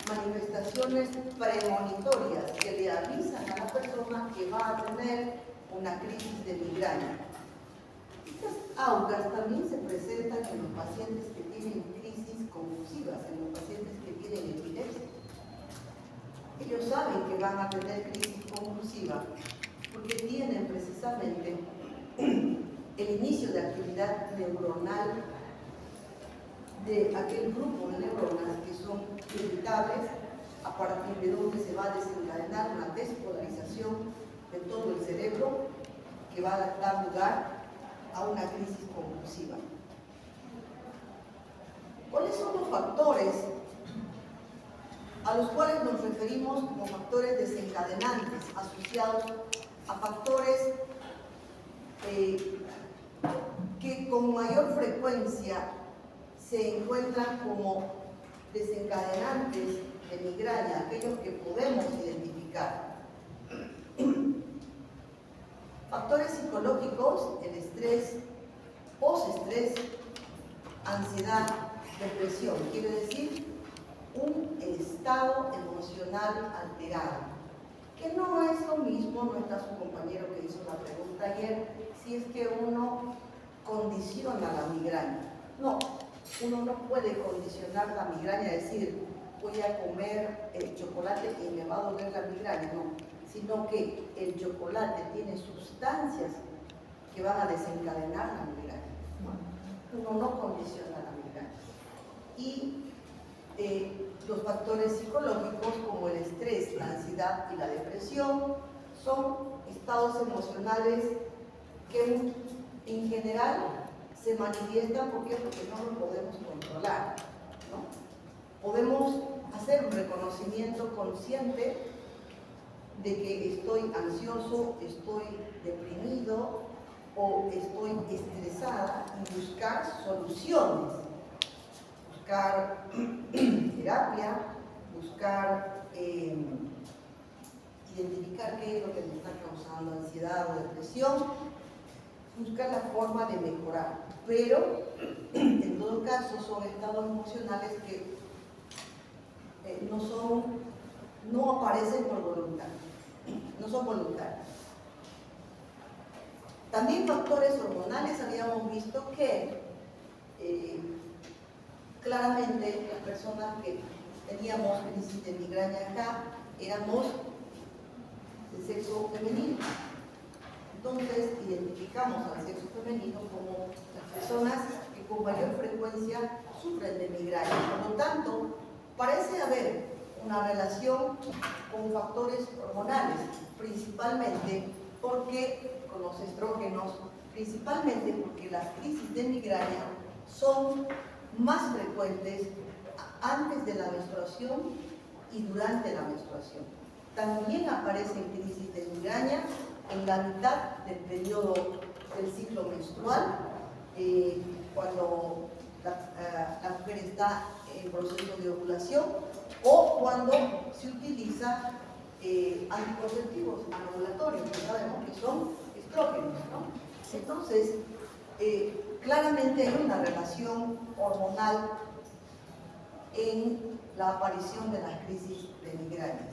manifestaciones premonitorias que le avisan a la persona que va a tener una crisis de migraña. Estas augas también se presentan en los pacientes que tienen crisis convulsivas, en los pacientes que tienen epilepsia. Ellos saben que van a tener crisis convulsiva porque tienen precisamente el inicio de actividad neuronal de aquel grupo de neuronas que son irritables, a partir de donde se va a desencadenar una despolarización de todo el cerebro que va a dar lugar a una crisis convulsiva. ¿Cuáles son los factores a los cuales nos referimos como factores desencadenantes, asociados a factores que con mayor frecuencia se encuentran como desencadenantes de migraña, aquellos que podemos identificar? Factores psicológicos: el estrés, postestrés, ansiedad, depresión, quiere decir un estado emocional alterado, que no es lo mismo. No está su compañero que hizo la pregunta ayer, si es que uno condiciona la migraña. No, uno no puede condicionar la migraña, decir voy a comer chocolate y me va a doler la migraña, no, sino que el chocolate tiene sustancias que van a desencadenar la migraña. Uno no condiciona la migraña. Y los factores psicológicos como el estrés, la ansiedad y la depresión son estados emocionales que en general se manifiestan. ¿Por qué? Porque no lo podemos controlar, ¿no? Podemos hacer un reconocimiento consciente de que estoy ansioso, estoy deprimido o estoy estresada y buscar soluciones, buscar terapia, buscar identificar qué es lo que me está causando ansiedad o depresión, buscar la forma de mejorar. Pero en todo caso son estados emocionales que no aparecen por voluntad, no son voluntarios. También factores hormonales. Habíamos visto que claramente las personas que teníamos crisis de migraña acá éramos de sexo femenino. Entonces identificamos al sexo femenino como las personas que con mayor frecuencia sufren de migraña. Por lo tanto, parece haber una relación con factores hormonales, principalmente porque con los estrógenos, principalmente porque las crisis de migraña son más frecuentes antes de la menstruación y durante la menstruación. También aparecen crisis de migraña en la mitad del periodo del ciclo menstrual, cuando la mujer está en proceso de ovulación o cuando se utiliza anticonceptivos anovulatorios, que sabemos que son estrógenos, ¿no? Entonces, claramente hay una relación hormonal en la aparición de las crisis de migraña.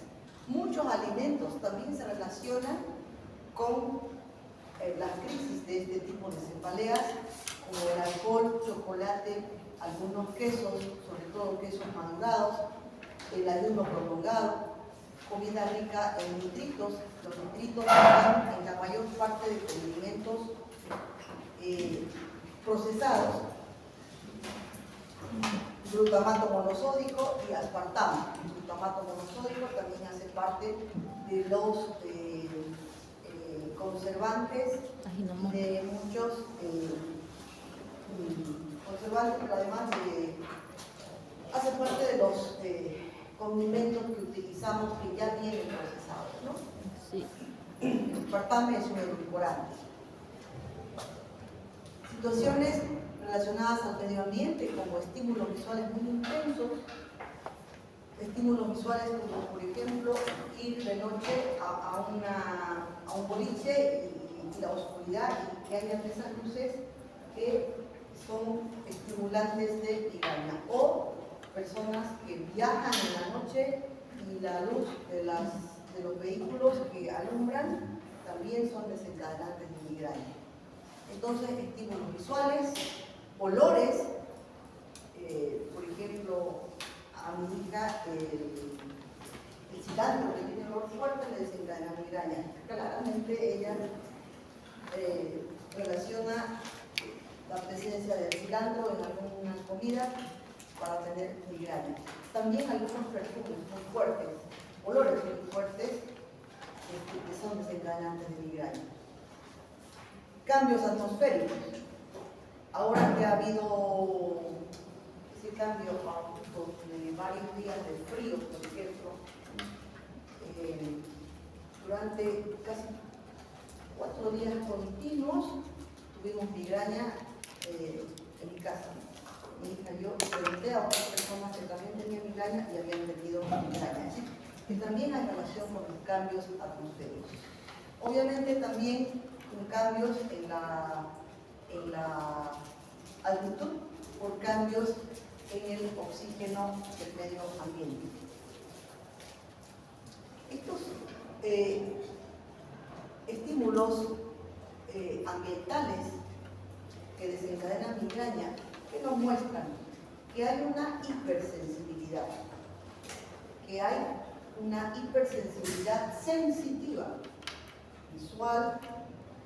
Muchos alimentos también se relacionan con las crisis de este tipo de cefaleas, como el alcohol, chocolate, algunos quesos, sobre todo quesos madurados, el ayuno prolongado, comida rica en nitritos. Los nitritos están en la mayor parte de condimentos procesados, glutamato monosódico y aspartamo. El glutamato monosódico también hace parte de los conservantes de muchos conservantes, pero además hace parte de los condimentos que utilizamos que ya vienen procesados, ¿no? Sí. El aspartame es un edulcorante. Situaciones relacionadas al medio ambiente, como estímulos visuales muy intensos, estímulos visuales como por ejemplo ir de noche a un boliche y la oscuridad y que hayan esas luces que son estimulantes de migraña, o personas que viajan en la noche y la luz de los vehículos que alumbran también son desencadenantes de migraña. Entonces, estímulos visuales, olores, por ejemplo, a mi hija el cilantro que tiene olor fuerte le desencadena migraña. Claramente ella relaciona la presencia del cilantro en alguna comida para tener migraña. También algunos perfumes muy fuertes, olores muy fuertes, que son desencadenantes de migraña. Cambios atmosféricos. Ahora que ha habido ese cambio de varios días de frío, por ejemplo, durante casi 4 días continuos tuvimos migraña en mi casa. Mi hija y yo pregunté a otras personas que también tenían migraña y habían tenido migraña. Así que también hay relación con los cambios atmosféricos. Obviamente también con cambios en la altitud por cambios en el oxígeno del medio ambiente. Estos estímulos ambientales que desencadenan migraña, que nos muestran que hay una hipersensibilidad, sensitiva, visual,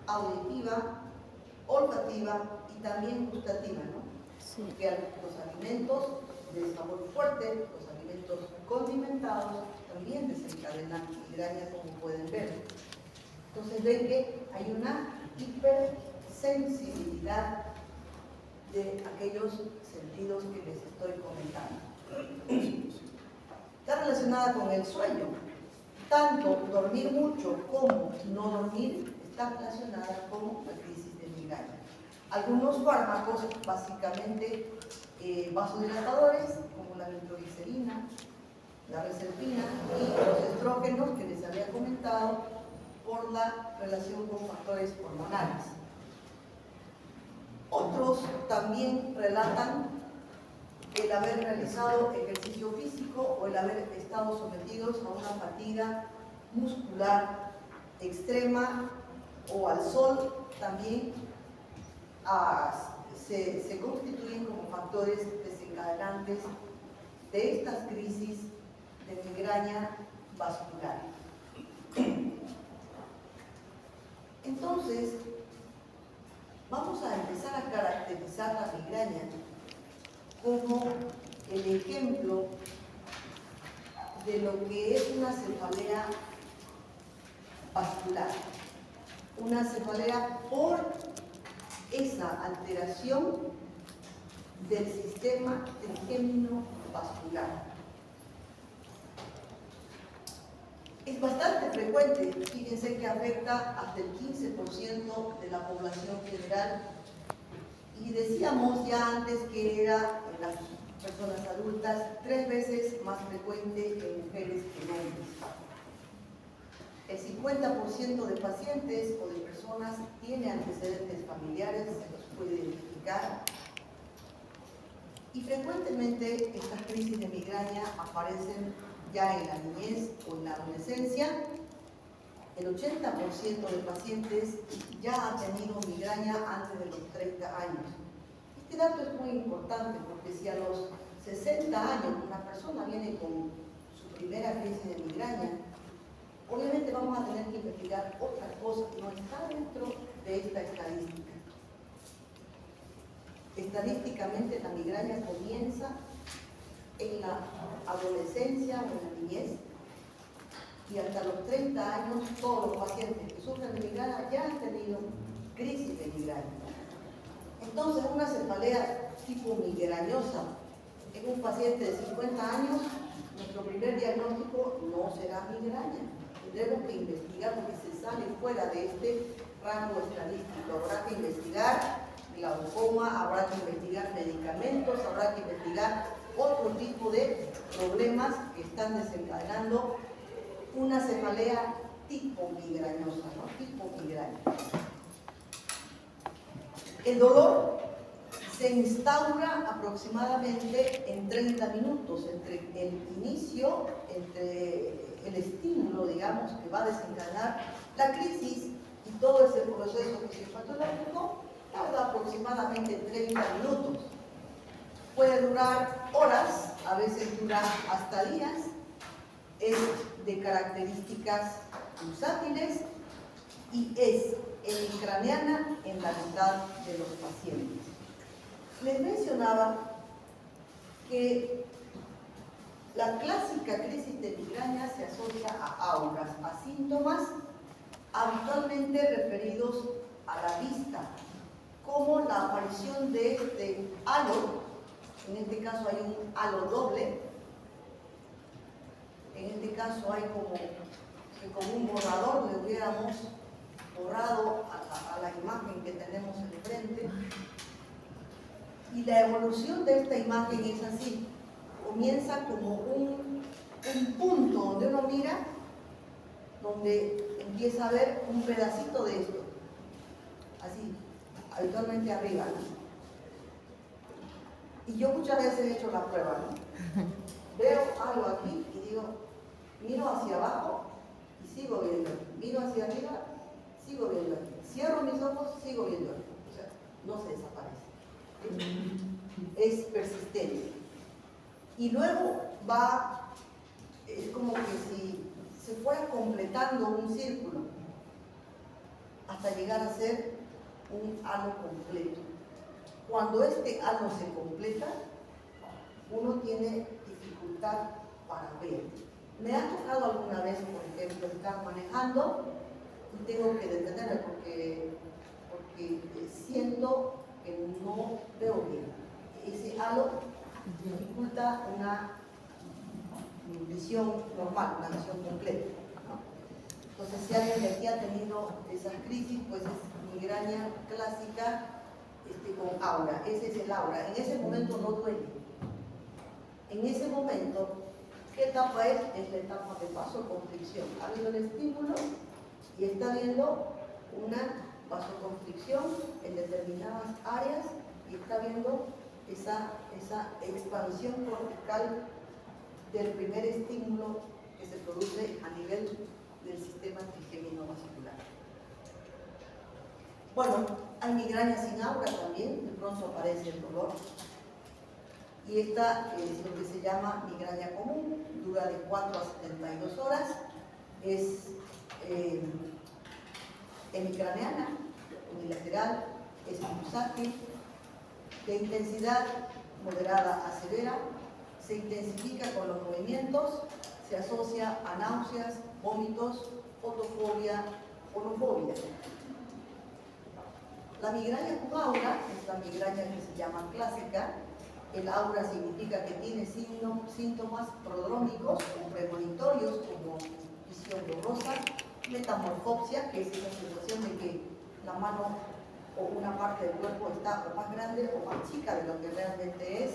auditiva, olfativa y también gustativa, ¿no? Sí. Que los alimentos de sabor fuerte, los alimentos condimentados, también desencadenan migraña, como pueden ver. Entonces ven que hay una hipersensibilidad de aquellos sentidos que les estoy comentando. Está relacionada con el sueño. Tanto dormir mucho como no dormir está relacionada con la crisis de migraña. Algunos fármacos, básicamente vasodilatadores, como la nitroglicerina, la reserpina y los estrógenos que les había comentado por la relación con factores hormonales. Otros también relatan el haber realizado ejercicio físico o el haber estado sometidos a una fatiga muscular extrema o al sol también se constituyen como factores desencadenantes de estas crisis de migraña vascular. Entonces, vamos a empezar a caracterizar la migraña como el ejemplo de lo que es una cefalea vascular. Una cefalea por esa alteración del sistema trigémino vascular. Es bastante frecuente, fíjense que afecta hasta el 15% de la población general. Y decíamos ya antes que era en las personas adultas 3 veces más frecuente en mujeres que en hombres. El 50% de pacientes o de personas tiene antecedentes familiares, se los puede identificar. Y frecuentemente estas crisis de migraña aparecen ya en la niñez o en la adolescencia. El 80% de pacientes ya ha tenido migraña antes de los 30 años. Este dato es muy importante porque si a los 60 años una persona viene con su primera crisis de migraña, obviamente vamos a tener que investigar otra cosa que no está dentro de esta estadística. Estadísticamente la migraña comienza en la adolescencia o en la niñez y hasta los 30 años todos los pacientes que sufren de migraña ya han tenido crisis de migraña. Entonces una cefalea tipo migrañosa en un paciente de 50 años, nuestro primer diagnóstico no será migraña. Tendremos que investigar porque se sale fuera de este rango estadístico. Habrá que investigar glaucoma, habrá que investigar medicamentos, habrá que investigar otro tipo de problemas que están desencadenando una cefalea tipo migrañosa, ¿no? Tipo migraña. El dolor se instaura aproximadamente en 30 minutos entre el inicio, entre el estímulo, digamos, que va a desencadenar la crisis y todo ese proceso fisiopatológico tarda aproximadamente 30 minutos. Puede durar horas, a veces dura hasta días, es de características pulsátiles y es hemicraneana en la mitad de los pacientes. Les mencionaba que la clásica crisis de migraña se asocia a auras, a síntomas habitualmente referidos a la vista, como la aparición de este halo. En este caso hay un halo doble. En este caso hay como que con un borrador le hubiéramos borrado a la imagen que tenemos enfrente. Y la evolución de esta imagen es así. Comienza como un punto donde uno mira, donde empieza a ver un pedacito de esto. Así, habitualmente arriba, ¿no? Y yo muchas veces he hecho la prueba, ¿no? Veo algo aquí y digo, miro hacia abajo y sigo viendo. Miro hacia arriba, sigo viendo. Cierro mis ojos, sigo viendo. O sea, no se desaparece. Es persistente. Y luego va, es como que si se fuera completando un círculo hasta llegar a ser un halo completo. Cuando este halo se completa, uno tiene dificultad para ver. Me ha tocado alguna vez, por ejemplo, estar manejando y tengo que detenerme porque siento que no veo bien. Ese halo dificulta una visión normal, una visión completa, ¿no? Entonces, si alguien de aquí ha tenido esas crisis, pues es migraña clásica con aura. Ese es el aura. En ese momento no duele. En ese momento, ¿qué etapa es? Es la etapa de vasoconstricción. Ha habido el estímulo y está habiendo una vasoconstricción en determinadas áreas y está viendo esa expansión cortical del primer estímulo que se produce a nivel del sistema trigeminovascular. Bueno, hay migraña sin aura también, de pronto aparece el dolor. Y esta es lo que se llama migraña común, dura de 4 a 72 horas, es hemicraneana, unilateral, es pulsátil, de intensidad moderada a severa, se intensifica con los movimientos, se asocia a náuseas, vómitos, fotofobia, fonofobia. La migraña con aura es la migraña que se llama clásica. El aura significa que tiene síntomas prodrómicos o premonitorios como visión borrosa, metamorfopsia, que es esa sensación de que la mano o una parte del cuerpo está o más grande o más chica de lo que realmente es,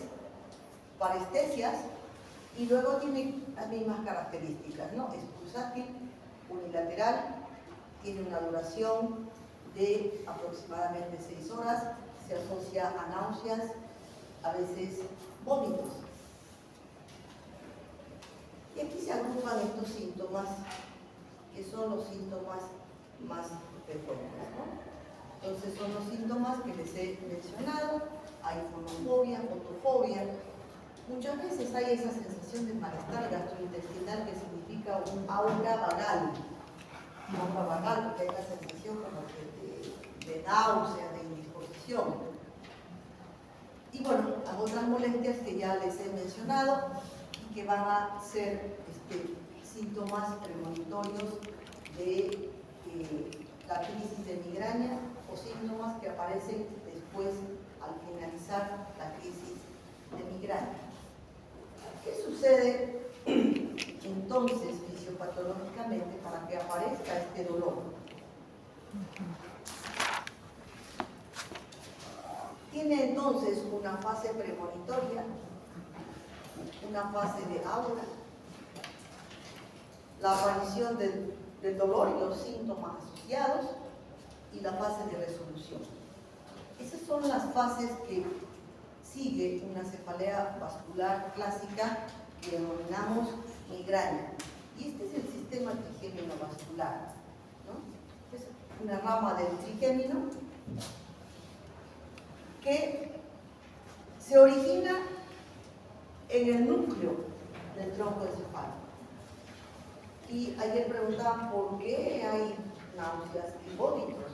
parestesias, y luego tiene las mismas características, ¿no? Es pulsátil, unilateral, tiene una duración de aproximadamente 6 horas, se asocia a náuseas, a veces vómitos. Y aquí se agrupan estos síntomas, que son los síntomas más frecuentes, ¿no? Entonces son los síntomas que les he mencionado. Hay fonofobia, fotofobia. Muchas veces hay esa sensación de malestar gastrointestinal que significa un aura vagal. Aura vagal, porque hay una sensación como que de náusea, de indisposición. Y bueno, hay otras molestias que ya les he mencionado, que van a ser síntomas premonitorios de la crisis de migraña o síntomas que aparecen después al finalizar la crisis de migraña. ¿Qué sucede entonces fisiopatológicamente para que aparezca este dolor? Tiene entonces una fase premonitoria, una fase de aura, la aparición del dolor y los síntomas asociados y la fase de resolución. Esas son las fases que sigue una cefalea vascular clásica que denominamos migraña. Y este es el sistema trigémino vascular, ¿no? Es una rama del trigémino que se origina en el núcleo del tronco encefálico. Y ayer preguntaban por qué hay náuseas y vómitos.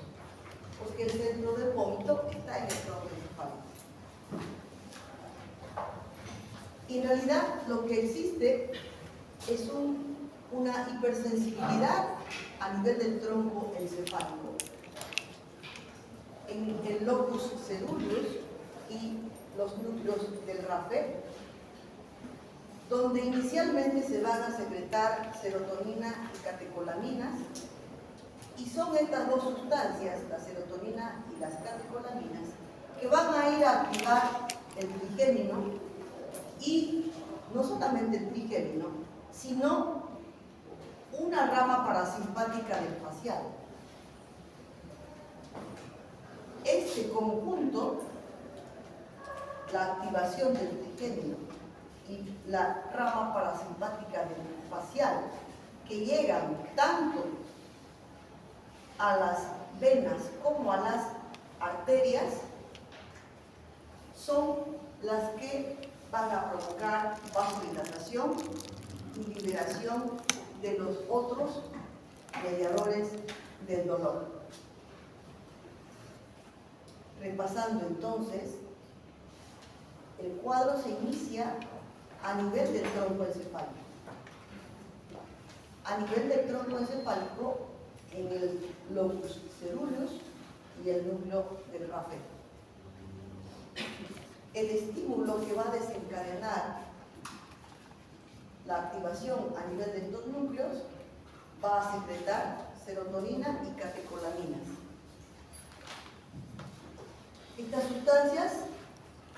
Porque el centro del vómito está en el tronco encefálico. Y en realidad lo que existe es una hipersensibilidad a nivel del tronco encefálico en el locus ceruleus y los núcleos del RAFE, donde inicialmente se van a secretar serotonina y catecolaminas, y son estas dos sustancias, la serotonina y las catecolaminas, que van a ir a activar el trigémino, y no solamente el trigémino, sino una rama parasimpática del facial. Este conjunto, la activación del trigémino y la rama parasimpática del facial, que llegan tanto a las venas como a las arterias, son las que van a provocar vasodilatación y liberación de los otros mediadores del dolor. Repasando entonces, el cuadro se inicia a nivel del tronco encefálico. A nivel del tronco encefálico, en el locus ceruleus y el núcleo del RAFE. El estímulo que va a desencadenar la activación a nivel de estos núcleos va a secretar serotonina y catecolaminas. Estas sustancias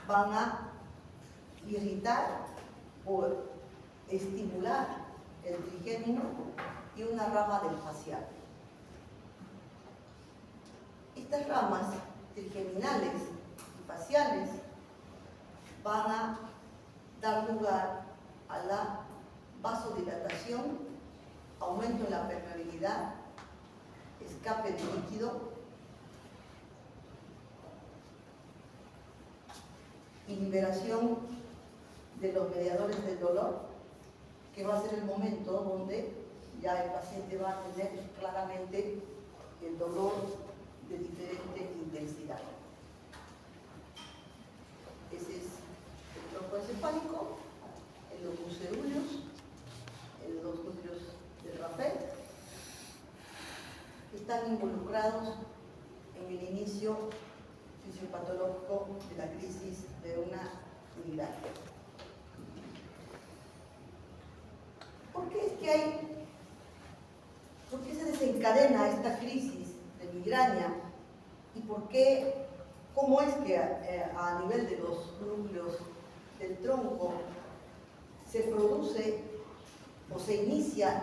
van a irritar o estimular el trigémino y una rama del facial. Estas ramas trigeminales y faciales van a dar lugar a la vasodilatación, aumento en la permeabilidad, escape de líquido y liberación de los mediadores del dolor, que va a ser el momento donde ya el paciente va a tener claramente el dolor de diferente intensidad. Ese es el tronco encefálico, el locus ceruleus, los núcleos del RAFE, están involucrados en el inicio fisiopatológico de la crisis de una migraña. ¿Por qué se desencadena esta crisis de migraña? ¿Y cómo es que a nivel de los núcleos del tronco se produce o se inicia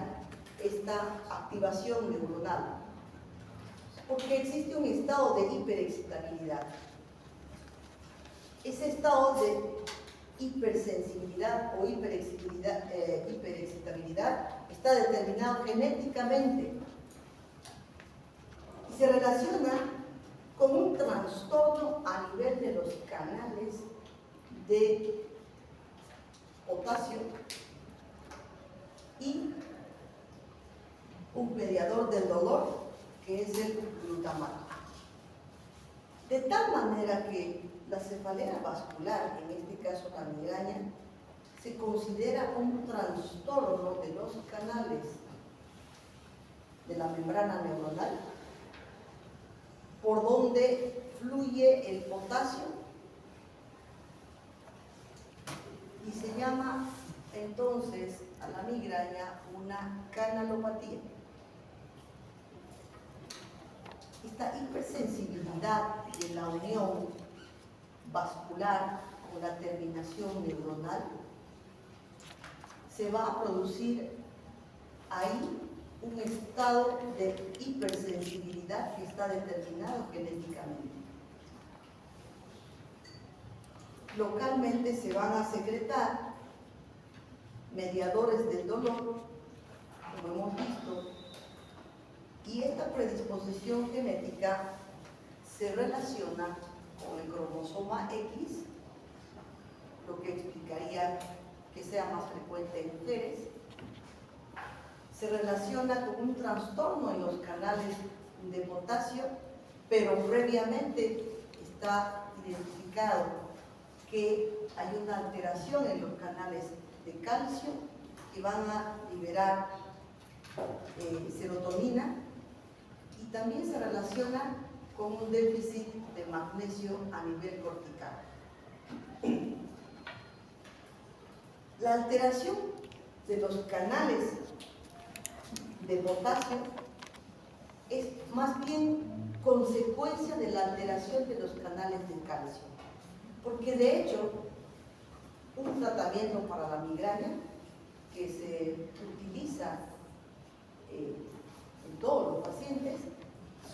esta activación neuronal? Porque existe un estado de hiperexcitabilidad. Ese estado de hipersensibilidad o hiperexcitabilidad está determinado genéticamente y se relaciona con un trastorno a nivel de los canales de potasio y un mediador del dolor, que es el glutamato. De tal manera que la cefalea vascular, en este caso la migraña, se considera un trastorno de los canales de la membrana neuronal, por donde fluye el potasio, y se llama entonces a la migraña una canalopatía. Esta hipersensibilidad de la unión vascular con la terminación neuronal se va a producir ahí un estado de hipersensibilidad que está determinado genéticamente. localmente se van a secretar mediadores del dolor, como hemos visto, y esta predisposición genética se relaciona con el cromosoma X, lo que explicaría que sea más frecuente en mujeres. Se relaciona con un trastorno en los canales de potasio, pero previamente está identificado que hay una alteración en los canales de calcio que van a liberar serotonina, y también se relaciona con un déficit de magnesio a nivel cortical. La alteración de los canales de potasio es más bien consecuencia de la alteración de los canales de calcio, porque de hecho un tratamiento para la migraña que se utiliza en todos los pacientes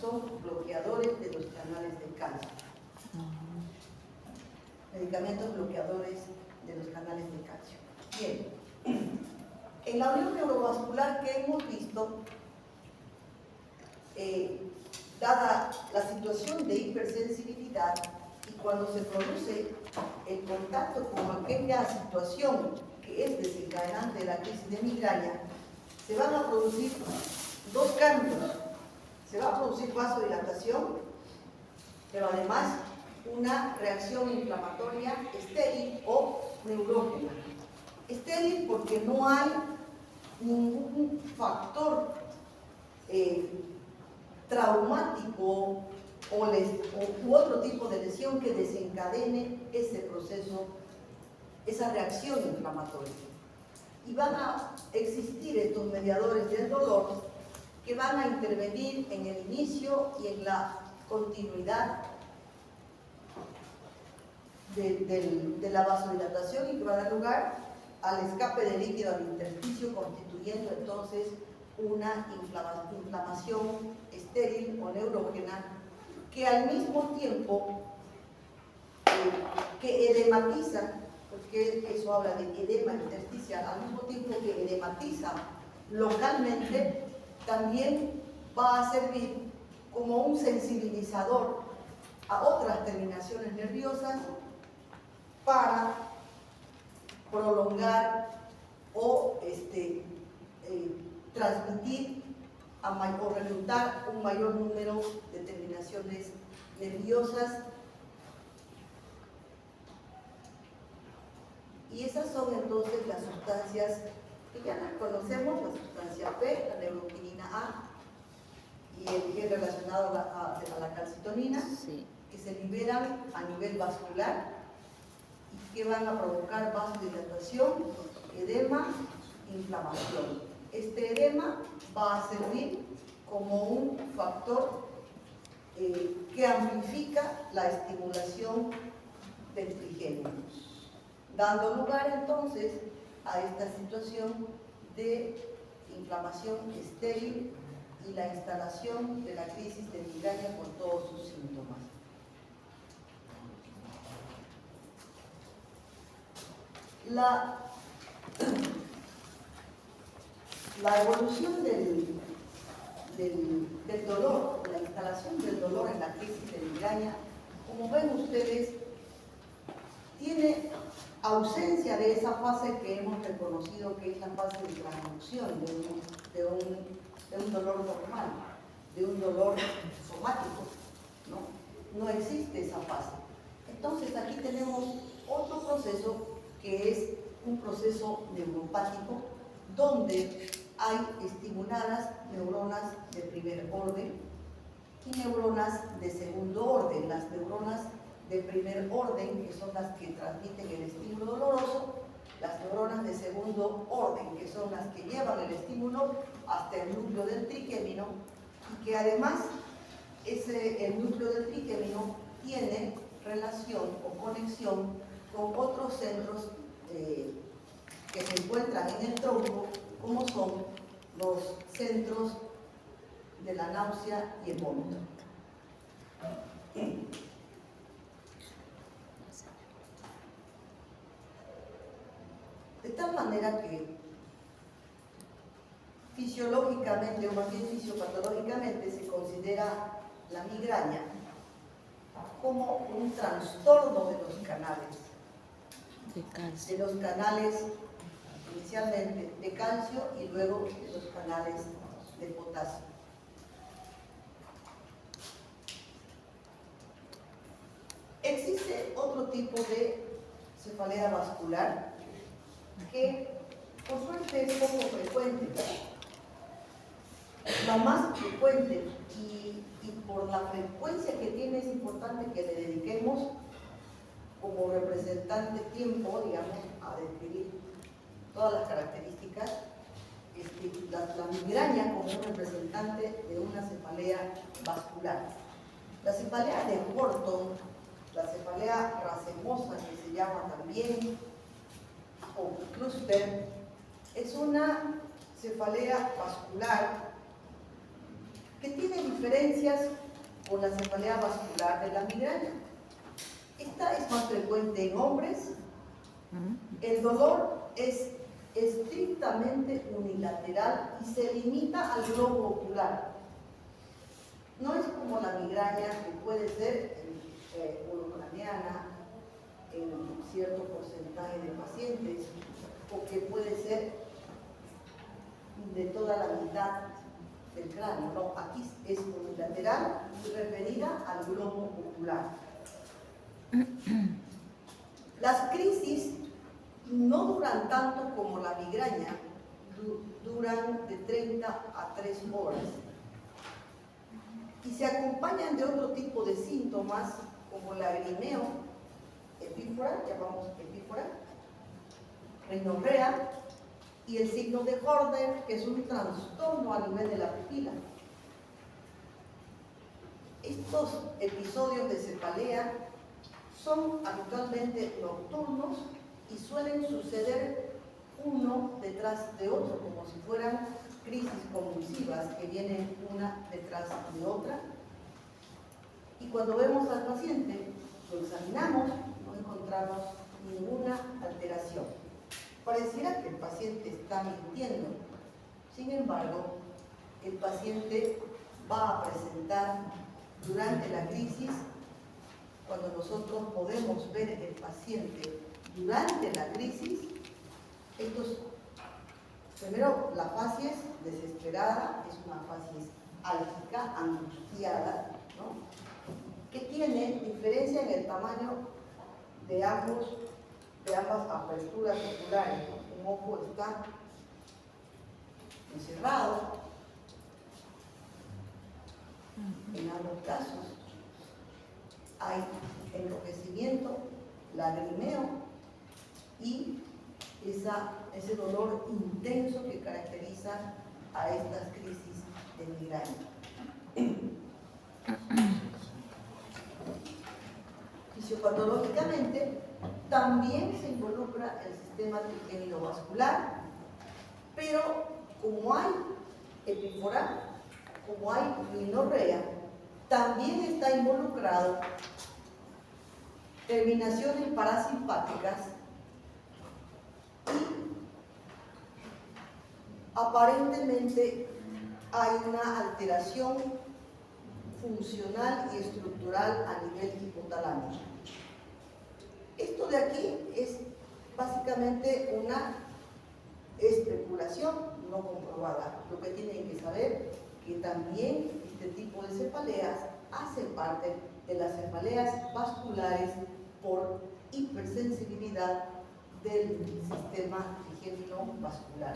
son bloqueadores de los canales de calcio, medicamentos bloqueadores de los canales de calcio. Bien, en la unión neurovascular que hemos visto, dada la situación de hipersensibilidad y cuando se produce el contacto con aquella situación que es desencadenante de la crisis de migraña, se van a producir dos cambios. Se va a producir vasodilatación, pero además una reacción inflamatoria estéril o neurógena. Estéril porque no hay ningún factor traumático u otro tipo de lesión que desencadene ese proceso, esa reacción inflamatoria. Y van a existir estos mediadores del dolor que van a intervenir en el inicio y en la continuidad de la vasodilatación, y que va a dar lugar al escape de líquido al intersticio, constituyendo entonces una inflamación estéril o neurógena que al mismo tiempo que edematiza, porque eso habla de edema intersticial, al mismo tiempo que edematiza localmente, también va a servir como un sensibilizador a otras terminaciones nerviosas para prolongar o transmitir o reclutar un mayor número de terminaciones nerviosas. Y esas son entonces las sustancias que ya las conocemos, la sustancia P, la neuroquinina A y el G relacionado a la calcitonina, sí, que se liberan a nivel vascular y que van a provocar vasodilatación, edema, inflamación. Este edema va a servir como un factor que amplifica la estimulación del trigémino, dando lugar entonces a esta situación de inflamación estéril y la instalación de la crisis de migraña con todos sus síntomas. La evolución del dolor, la instalación del dolor en la crisis de migraña, como ven ustedes, tiene ausencia de esa fase que hemos reconocido que es la fase de transducción de un dolor normal, de un dolor somático, ¿no? No existe esa fase. Entonces aquí tenemos otro proceso que es un proceso neuropático donde hay estimuladas neuronas de primer orden y neuronas de segundo orden. Las neuronas de primer orden, que son las que transmiten el estímulo doloroso, las neuronas de segundo orden, que son las que llevan el estímulo hasta el núcleo del trigémino, y que además el núcleo del trigémino tiene relación o conexión con otros centros que se encuentran en el tronco, como son los centros de la náusea y el vómito. tal manera que fisiológicamente, o más bien fisiopatológicamente, se considera la migraña como un trastorno de los canales. De los canales inicialmente de calcio y luego de los canales de potasio. Existe otro tipo de cefalea vascular que por suerte es poco frecuente. La más frecuente y por la frecuencia que tiene es importante que le dediquemos como representante tiempo, digamos, a describir todas las características. La migraña como un representante de una cefalea vascular. La cefalea de Horton, la cefalea racemosa que se llama también, o cluster, es una cefalea vascular que tiene diferencias con la cefalea vascular de la migraña. Esta es más frecuente en hombres. El dolor es estrictamente unilateral y se limita al globo ocular. No es como la migraña que puede ser monocraniana en cierto porcentaje de pacientes, o que puede ser de toda la mitad del cráneo. No, aquí es unilateral y referida al globo ocular. Las crisis no duran tanto como la migraña, duran de 30 a 3 horas y se acompañan de otro tipo de síntomas como lagrimeo, epífora, llamamos epífora, rinorrea y el signo de Horner, que es un trastorno a nivel de la pupila. Estos episodios de cefalea son habitualmente nocturnos y suelen suceder uno detrás de otro, como si fueran crisis convulsivas que vienen una detrás de otra. Y cuando vemos al paciente, lo examinamos, no encontramos ninguna alteración. Pareciera que el paciente está mintiendo. Sin embargo, el paciente va a presentar durante la crisis, cuando nosotros podemos ver el paciente durante la crisis, primero la facies desesperada, es una facies álgica, angustiada, ¿no? Que tiene diferencia en el tamaño de ambas aperturas oculares, ¿no? Un ojo está encerrado en ambos casos. Hay enrojecimiento, lagrimeo y ese dolor intenso que caracteriza a estas crisis de migraña. Fisiopatológicamente también se involucra el sistema trigémino vascular, pero como hay epífora, como hay rinorrea, también está involucrado terminaciones parasimpáticas y aparentemente hay una alteración funcional y estructural a nivel hipotalámico. Esto de aquí es básicamente una especulación no comprobada. Lo que tienen que saber que también este tipo de cefaleas hacen parte de las cefaleas vasculares por hipersensibilidad del sistema trigémino vascular.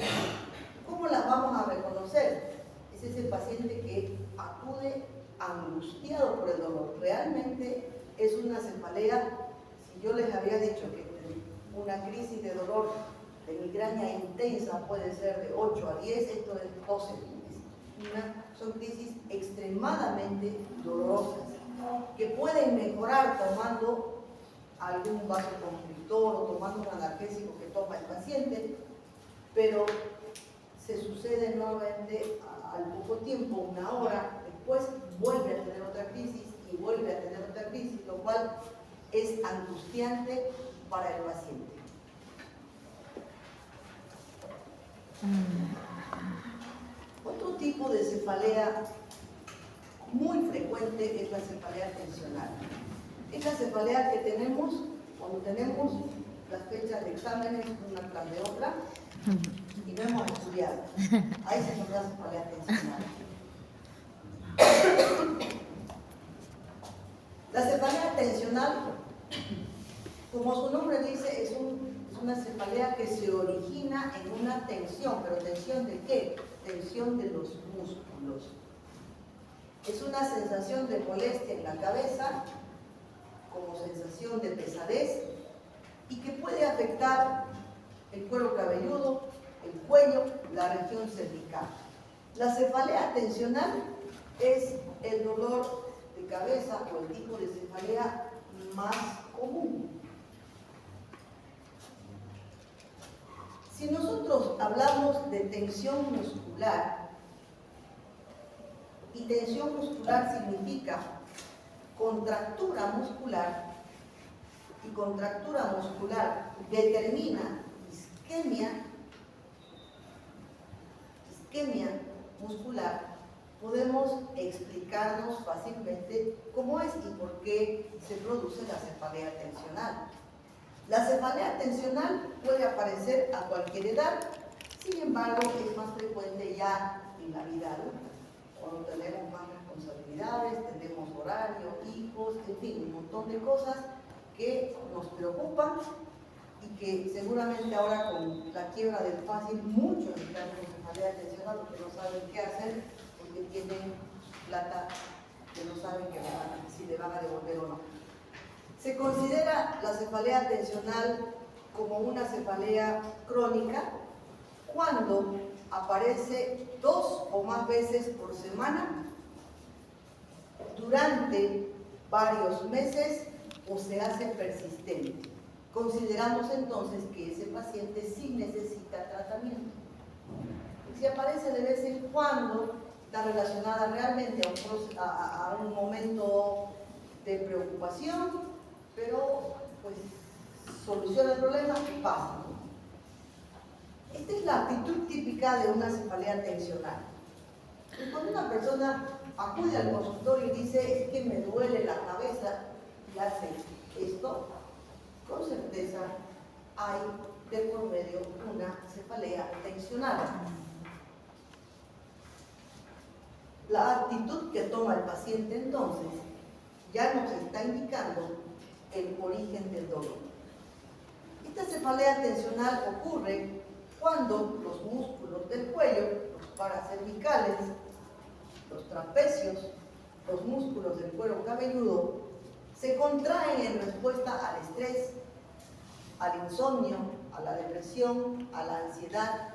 ¿Cómo las vamos a reconocer? Ese es el paciente que acude angustiado por el dolor. Realmente es una cefalea. Si yo les había dicho que una crisis de dolor de migraña intensa puede ser de 8 a 10, esto es 12 meses. Son crisis extremadamente dolorosas que pueden mejorar tomando algún vasoconstrictor o tomando un analgésico que toma el paciente, pero se sucede nuevamente al poco tiempo, una hora después, vuelve a tener otra crisis y vuelve a tener otra crisis, lo cual es angustiante para el paciente. Otro tipo de cefalea muy frecuente es la cefalea tensional. Es la cefalea que tenemos cuando tenemos las fechas de exámenes una tras de otra y no hemos estudiado. Ahí se nos da cefalea tensional. La cefalea tensional, como su nombre dice, es una cefalea que se origina en una tensión. ¿Pero tensión de qué? Tensión de los músculos. Es una sensación de molestia en la cabeza, como sensación de pesadez, y que puede afectar el cuero cabelludo, el cuello, la región cervical. La cefalea tensional es el dolor de cabeza o el tipo de cefalea más común. Si nosotros hablamos de tensión muscular, y tensión muscular significa contractura muscular, y contractura muscular determina isquemia muscular, podemos explicarnos fácilmente cómo es y por qué se produce la cefalea tensional. La cefalea tensional puede aparecer a cualquier edad, sin embargo es más frecuente ya en la vida adulta, cuando tenemos más responsabilidades, tenemos horario, hijos, en fin, un montón de cosas que nos preocupan y que seguramente ahora con la quiebra del fácil muchos están con cefalea tensional porque no saben qué hacer, porque tienen plata que no saben si le van a devolver o no. Se considera la cefalea tensional como una cefalea crónica cuando aparece 2 o más veces por semana durante varios meses o se hace persistente. Consideramos entonces que ese paciente sí necesita tratamiento. Y si aparece de vez en cuando, está relacionada realmente a un momento de preocupación, pero pues soluciona el problema y pasa, ¿no? Esta es la actitud típica de una cefalea tensional. Y cuando una persona acude al consultorio y dice, es que me duele la cabeza, y hace esto, con certeza hay de por medio una cefalea tensional. La actitud que toma el paciente entonces ya nos está indicando el origen del dolor. Esta cefalea tensional ocurre cuando los músculos del cuello, los paracervicales, los trapecios, los músculos del cuero cabelludo, se contraen en respuesta al estrés, al insomnio, a la depresión, a la ansiedad,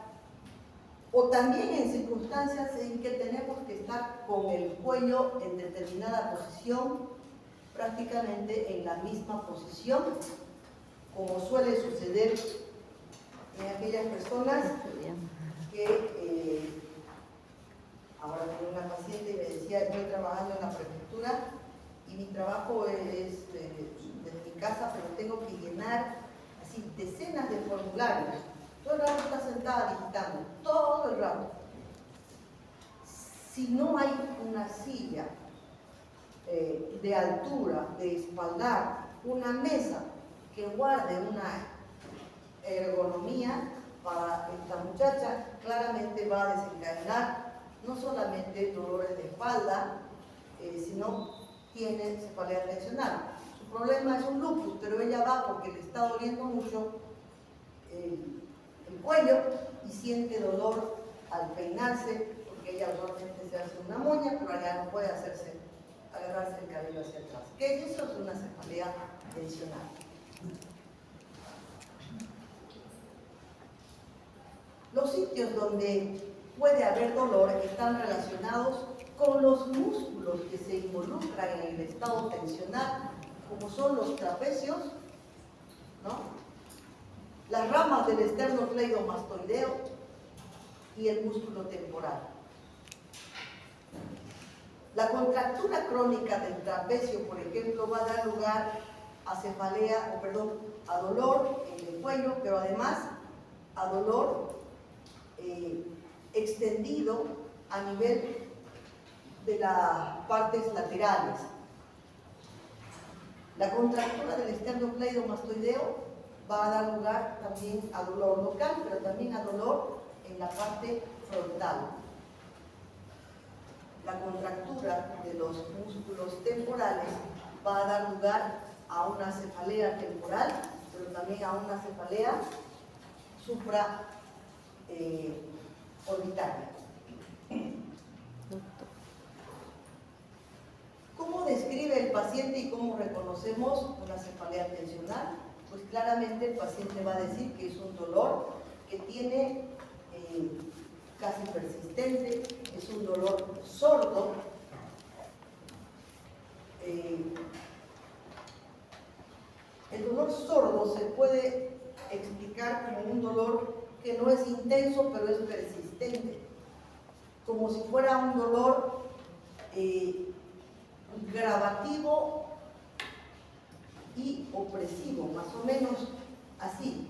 o también en circunstancias en que tenemos que estar con el cuello en determinada posición, prácticamente en la misma posición, como suele suceder en aquellas personas que ahora tengo una paciente y me decía, estoy trabajando en la prefectura y mi trabajo es desde mi casa, pero tengo que llenar así decenas de formularios. Todo el rato está sentada digitando, todo el rato. Si no hay una silla de altura, de espaldar, una mesa que guarde una ergonomía para esta muchacha, claramente va a desencadenar no solamente dolores de espalda, sino tiene cefalea tensional. Su problema es un lupus, pero ella va porque le está doliendo mucho el cuello y siente dolor al peinarse, porque ella usualmente se hace una moña, pero allá no puede agarrarse el cabello hacia atrás. ¿Qué es eso? Es una cefalea tensional. Los sitios donde puede haber dolor están relacionados con los músculos que se involucran en el estado tensional, como son los trapecios, ¿no? Las ramas del esternocleidomastoideo y el músculo temporal. La contractura crónica del trapecio, por ejemplo, va a dar lugar a dolor en el cuello, pero además a dolor extendido a nivel de las partes laterales. La contractura del esternocleidomastoideo va a dar lugar también a dolor local, pero también a dolor en la parte frontal. La contractura de los músculos temporales va a dar lugar a una cefalea temporal, pero también a una cefalea supraorbitaria. ¿Cómo describe el paciente y cómo reconocemos una cefalea tensional? Pues claramente el paciente va a decir que es un dolor que tiene casi persistente, es un dolor sordo, el dolor sordo se puede explicar como un dolor que no es intenso, pero es persistente, como si fuera un dolor gravativo y opresivo, más o menos así.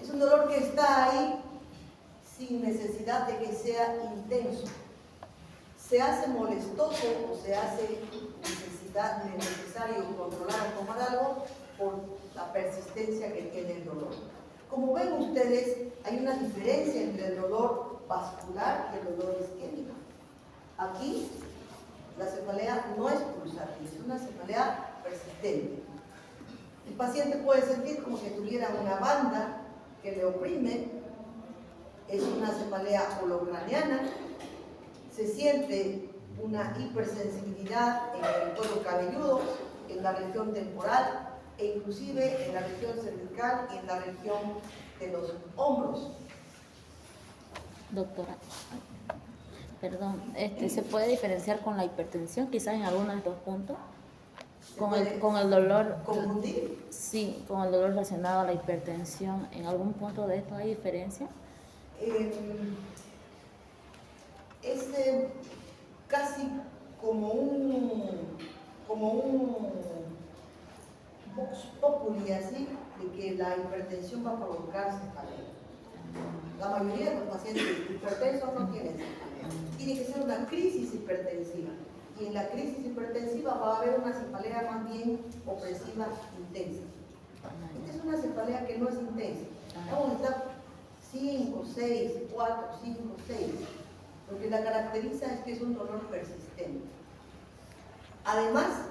Es un dolor que está ahí sin necesidad de que sea intenso. Se hace molestoso o se hace necesario controlar o tomar algo por la persistencia que tiene el dolor. Como ven ustedes, hay una diferencia entre el dolor vascular y el dolor isquémico. Aquí la cefalea no es pulsátil, es una cefalea persistente. El paciente puede sentir como si tuviera una banda que le oprime, es una cefalea holocraniana, se siente una hipersensibilidad en el cuero cabelludo, en la región temporal e inclusive en la región cervical y en la región de los hombros. Doctora, perdón, ¿se puede diferenciar con la hipertensión quizás en alguno de estos puntos? Con el dolor. ¿Confundir? Sí, con el dolor relacionado a la hipertensión. ¿En algún punto de esto hay diferencia? Es casi como un vox populi así, de que la hipertensión va a provocar cefalea. La mayoría de los pacientes hipertensos no tienen cefalea. Tiene que ser una crisis hipertensiva. Y en la crisis hipertensiva va a haber una cefalea más bien opresiva intensa. Esta es una cefalea que no es intensa. Vamos a estar 5, 6, 4, 5, 6. Lo que la caracteriza es que es un dolor persistente. Además,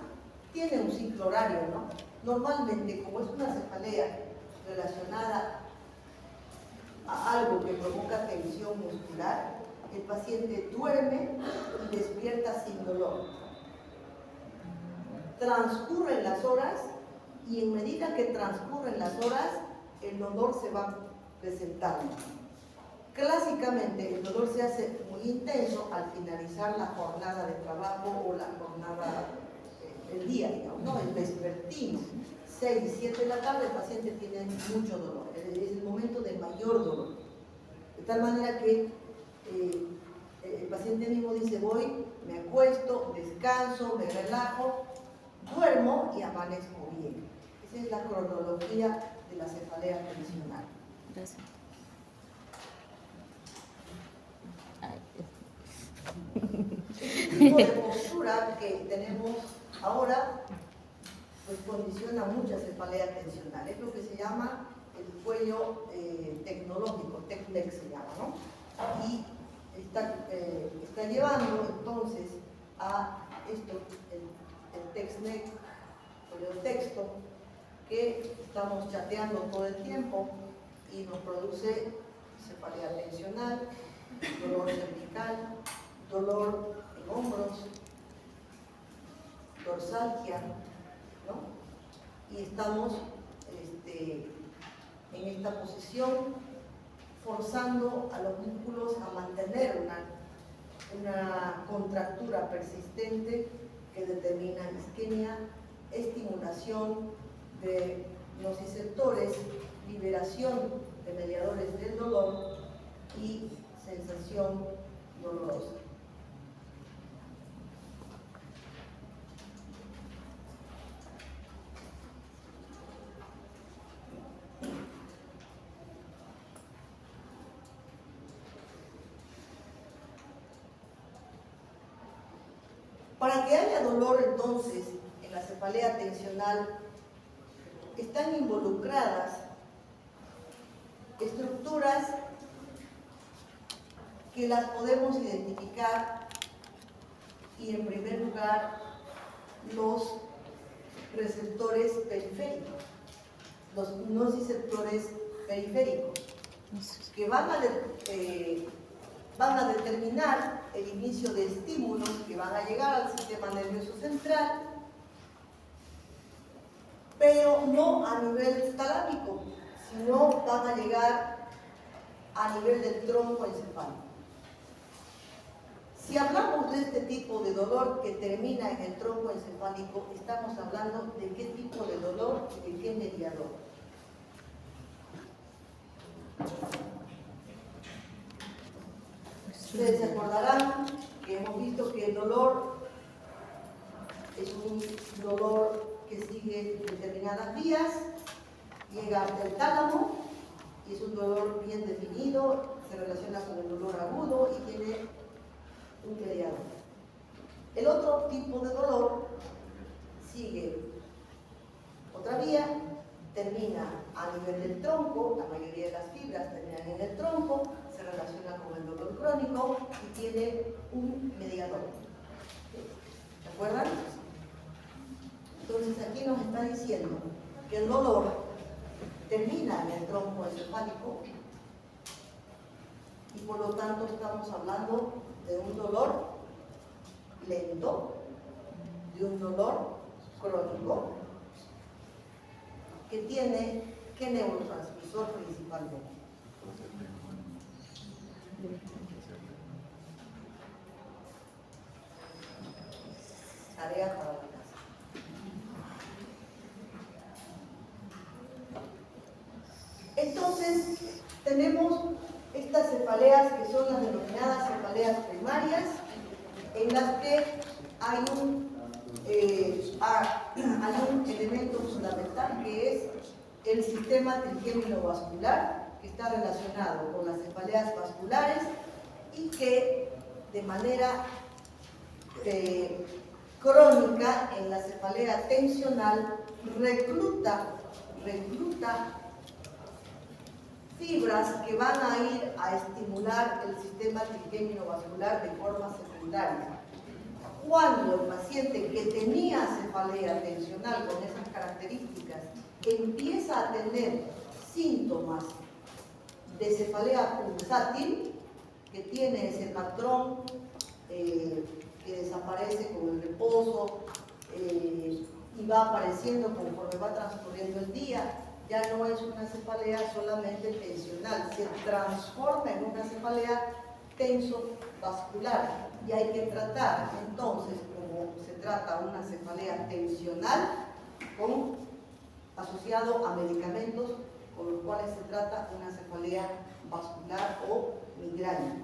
tiene un ciclo horario, ¿no? Normalmente, como es una cefalea relacionada a algo que provoca tensión muscular, el paciente duerme y despierta sin dolor. Transcurren las horas y en medida que transcurren las horas, el dolor se va presentando. Clásicamente, el dolor se hace muy intenso al finalizar la jornada de trabajo o la jornada del día, digamos, ¿no? El vespertino, 6 y 7 de la tarde, el paciente tiene mucho dolor, es el momento de mayor dolor. De tal manera que el paciente mismo dice, voy, me acuesto, descanso, me relajo, duermo y amanezco bien. Esa es la cronología de la cefalea tensional. Gracias. El tipo de postura que tenemos ahora pues condiciona mucha cefalea tensional. Es lo que se llama el cuello tecnológico, TECNEC se llama, ¿no? Y está llevando entonces a esto, el TECNEC, el texto, que estamos chateando todo el tiempo y nos produce cefalea tensional, dolor cervical, dolor en hombros, dorsalgia, ¿no? Y estamos en esta posición forzando a los músculos a mantener una contractura persistente que determina isquemia, estimulación de nociceptores, liberación de mediadores del dolor y sensación dolorosa. Para que haya dolor, entonces, en la cefalea tensional, están involucradas estructuras que las podemos identificar, y en primer lugar los receptores periféricos, los nociceptores periféricos, que van a determinar el inicio de estímulos que van a llegar al sistema nervioso central, pero no a nivel talámico, sino van a llegar a nivel del tronco encefálico. Si hablamos de este tipo de dolor que termina en el tronco encefálico, estamos hablando de qué tipo de dolor y de qué mediador. Ustedes se acordarán que hemos visto que el dolor es un dolor que sigue determinadas vías, llega hasta el tálamo y es un dolor bien definido, se relaciona con el dolor agudo y tiene un mediador. El otro tipo de dolor sigue otra vía, termina a nivel del tronco, la mayoría de las fibras terminan en el tronco, se relaciona con el dolor crónico y tiene un mediador. ¿De acuerdo? Entonces aquí nos está diciendo que el dolor termina en el tronco encefálico y por lo tanto estamos hablando de un dolor lento, de un dolor crónico, que tiene ¿qué neurotransmisor principalmente? Tarea para la casa. Entonces, tenemos estas cefaleas que son las denominadas cefaleas primarias, en las que hay un elemento fundamental que es el sistema trigémino-vascular, que está relacionado con las cefaleas vasculares y que de manera crónica en la cefalea tensional recluta fibras que van a ir a estimular el sistema trigémino-vascular de forma secundaria. Cuando el paciente que tenía cefalea tensional con esas características empieza a tener síntomas de cefalea pulsátil, que tiene ese patrón que desaparece con el reposo y va apareciendo conforme va transcurriendo el día, ya no es una cefalea solamente tensional, se transforma en una cefalea tensovascular y hay que tratar entonces, como se trata una cefalea tensional, asociado a medicamentos con los cuales se trata una cefalea vascular o migraña.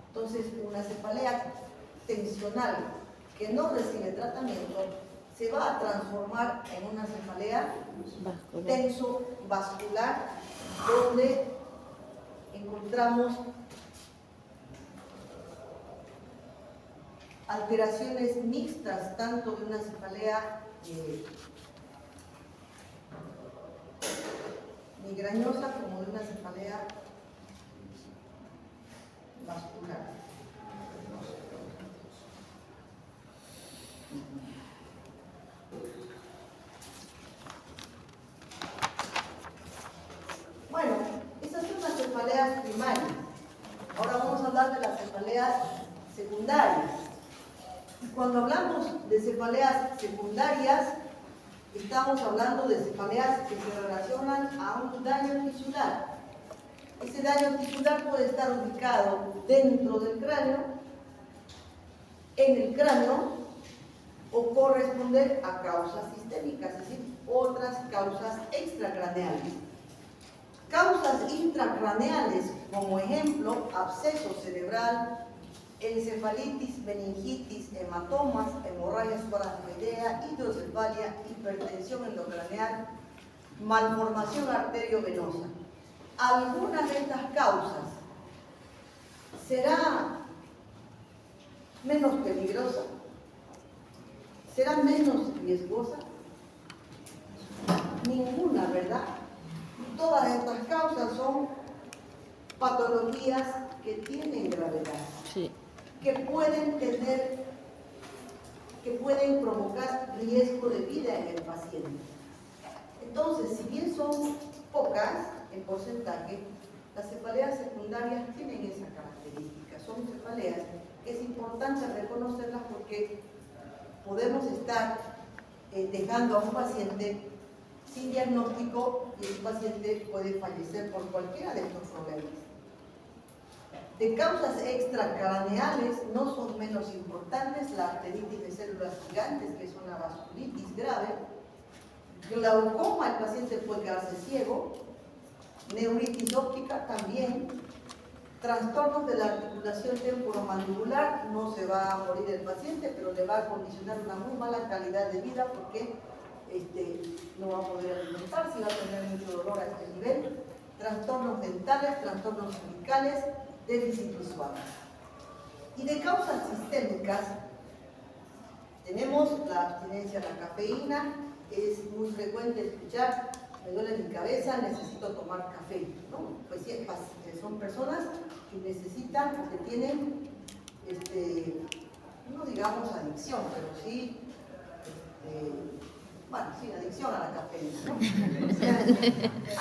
Entonces, una cefalea tensional que no recibe tratamiento se va a transformar en una cefalea tensovascular, donde encontramos alteraciones mixtas, tanto de una cefalea migrañosa como de una cefalea vascular. Bueno, esas son las cefaleas primarias. Ahora vamos a hablar de las cefaleas secundarias. Y cuando hablamos de cefaleas secundarias, estamos hablando de cefaleas que se relacionan a un daño tisular. Ese daño tisular puede estar ubicado dentro del cráneo, en el cráneo, o corresponder a causas sistémicas, es decir, otras causas extracraneales. Causas intracraneales, como ejemplo, absceso cerebral, encefalitis, meningitis, hematomas, hemorragias paratiroidea, hidrocefalia, hipertensión endocraneal, malformación arteriovenosa. Algunas de estas causas será menos peligrosa ¿Será menos riesgosa? Ninguna, ¿verdad? Todas estas causas son patologías que tienen gravedad, Sí. que pueden provocar riesgo de vida en el paciente. Entonces, si bien son pocas en porcentaje, las cefaleas secundarias tienen esa característica. Son cefaleas que es importante reconocerlas porque podemos estar dejando a un paciente sin diagnóstico y el paciente puede fallecer por cualquiera de estos problemas. De causas extracraneales no son menos importantes la arteritis de células gigantes, que es una vasculitis grave, glaucoma, el paciente puede quedarse ciego, neuritis óptica también, trastornos de la articulación temporomandibular, no se va a morir el paciente, pero le va a condicionar una muy mala calidad de vida porque no va a poder alimentarse y va a tener mucho dolor a este nivel, trastornos dentales, trastornos cervicales, déficit visual. Y de causas sistémicas, tenemos la abstinencia a la cafeína. Es muy frecuente escuchar, me duele mi cabeza, necesito tomar café, ¿no? Pues sí, son personas que necesitan o que tienen, no digamos adicción, pero sí, adicción a la cafeína, ¿no?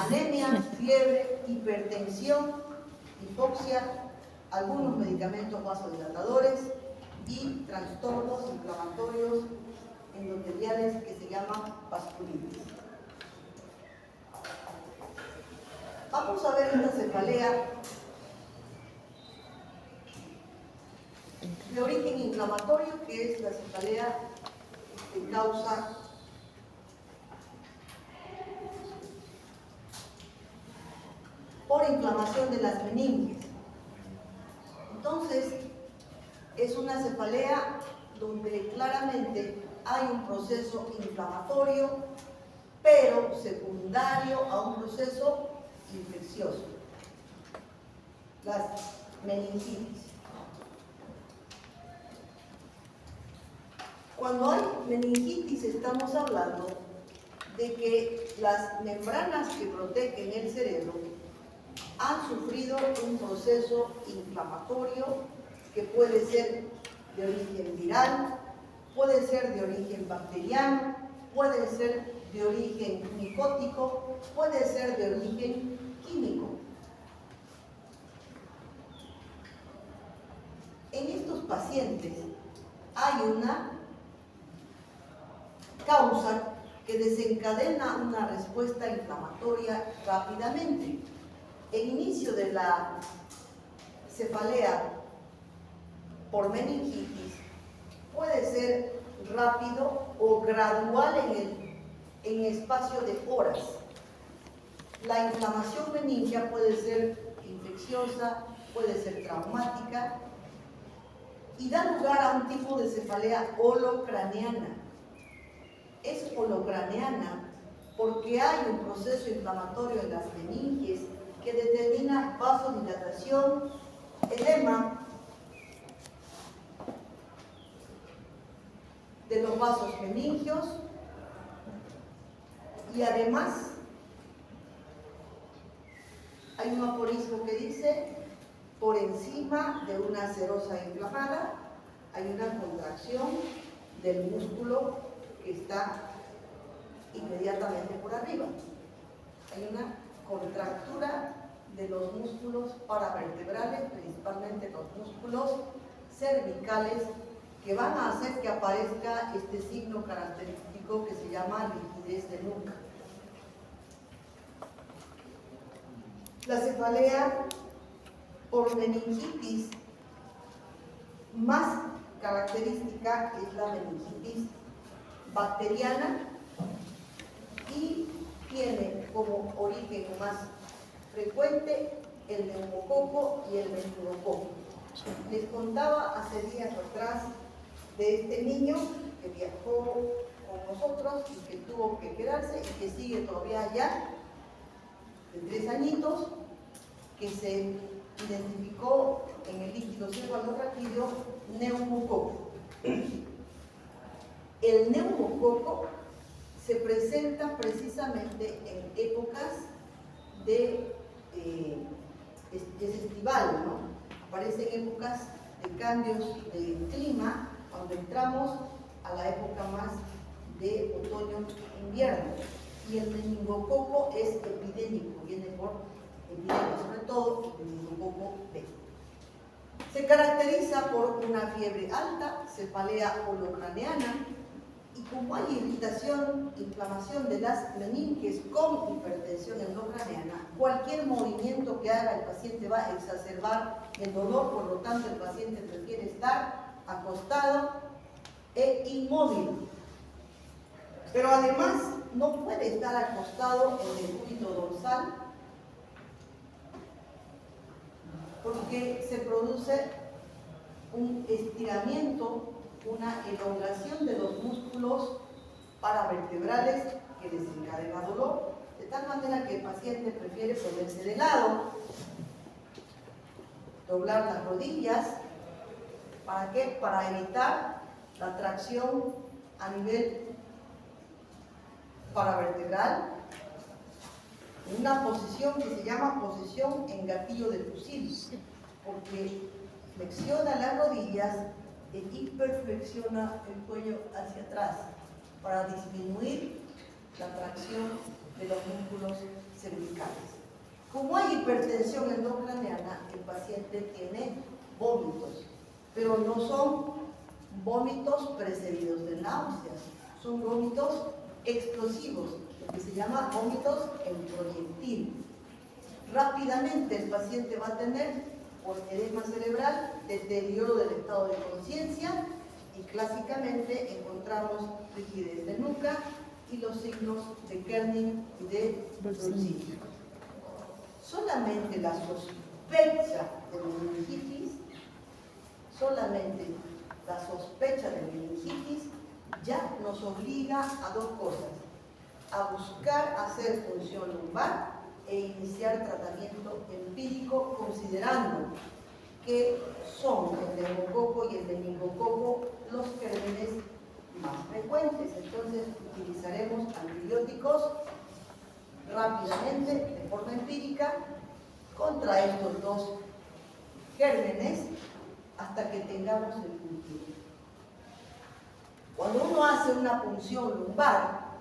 Anemia, fiebre, hipertensión, hipoxia, algunos medicamentos vasodilatadores y trastornos inflamatorios endoteliales que se llaman vasculitis. Vamos a ver esta cefalea de origen inflamatorio, que es la cefalea que causa por inflamación de las meninges. Entonces, es una cefalea donde claramente hay un proceso inflamatorio, pero secundario a un proceso infeccioso. Las meningitis. Cuando hay meningitis estamos hablando de que las membranas que protegen el cerebro han sufrido un proceso inflamatorio que puede ser de origen viral, puede ser de origen bacteriano, puede ser de origen micótico, puede ser de origen químico. En estos pacientes hay una causa que desencadena una respuesta inflamatoria rápidamente. El inicio de la cefalea por meningitis puede ser rápido o gradual en espacio de horas. La inflamación meningia puede ser infecciosa, puede ser traumática y da lugar a un tipo de cefalea holocraneana. Es holocraneana porque hay un proceso inflamatorio en las meninges que determina vasodilatación, edema de los vasos meningios y además hay un aforismo que dice: por encima de una serosa inflamada hay una contracción del músculo que está inmediatamente por arriba. Hay una contractura de los músculos paravertebrales, principalmente los músculos cervicales, que van a hacer que aparezca este signo característico que se llama rigidez de nuca. La cefalea por meningitis más característica es la meningitis bacteriana y tiene como origen más frecuente el neumococo y el meningococo. Les contaba hace días atrás de este niño que viajó con nosotros y que tuvo que quedarse y que sigue todavía allá, de 3 añitos, que se identificó en el líquido cefalorraquídeo neumococo. El neumococo se presenta precisamente en épocas de es estival, ¿no? Aparece en épocas de cambios de clima, cuando entramos a la época más de otoño-invierno. Y el meningococo es epidémico, viene por epidemia, sobre todo el meningococo B. Se caracteriza por una fiebre alta, cefalea holocraneana, y como hay irritación, inflamación de las meninges con hipertensión endocraneana, cualquier movimiento que haga el paciente va a exacerbar el dolor, por lo tanto el paciente prefiere estar acostado e inmóvil. Pero además no puede estar acostado en el cúbito dorsal porque se produce un estiramiento, una elongación de los músculos paravertebrales que desencadena dolor, de tal manera que el paciente prefiere ponerse de lado, doblar las rodillas. ¿Para qué? Para evitar la tracción a nivel paravertebral, una posición que se llama posición en gatillo de fusil, porque flexiona las rodillas e hiperflexiona el cuello hacia atrás para disminuir la tracción de los músculos cervicales. Como hay hipertensión endocraneana, el paciente tiene vómitos, pero no son vómitos precedidos de náuseas, son vómitos explosivos, lo que se llama vómitos en proyectil. Rápidamente el paciente va a tener, por edema cerebral, deterioro del estado de conciencia, y clásicamente encontramos rigidez de nuca y los signos de Kerning y de Brunzini. Solamente la sospecha de meningitis, ya nos obliga a dos cosas: a buscar hacer punción lumbar e iniciar tratamiento empírico, considerando que son el neumococo y el meningococo los gérmenes más frecuentes. Entonces utilizaremos antibióticos rápidamente, de forma empírica, contra estos dos gérmenes hasta que tengamos el cultivo. Cuando uno hace una punción lumbar,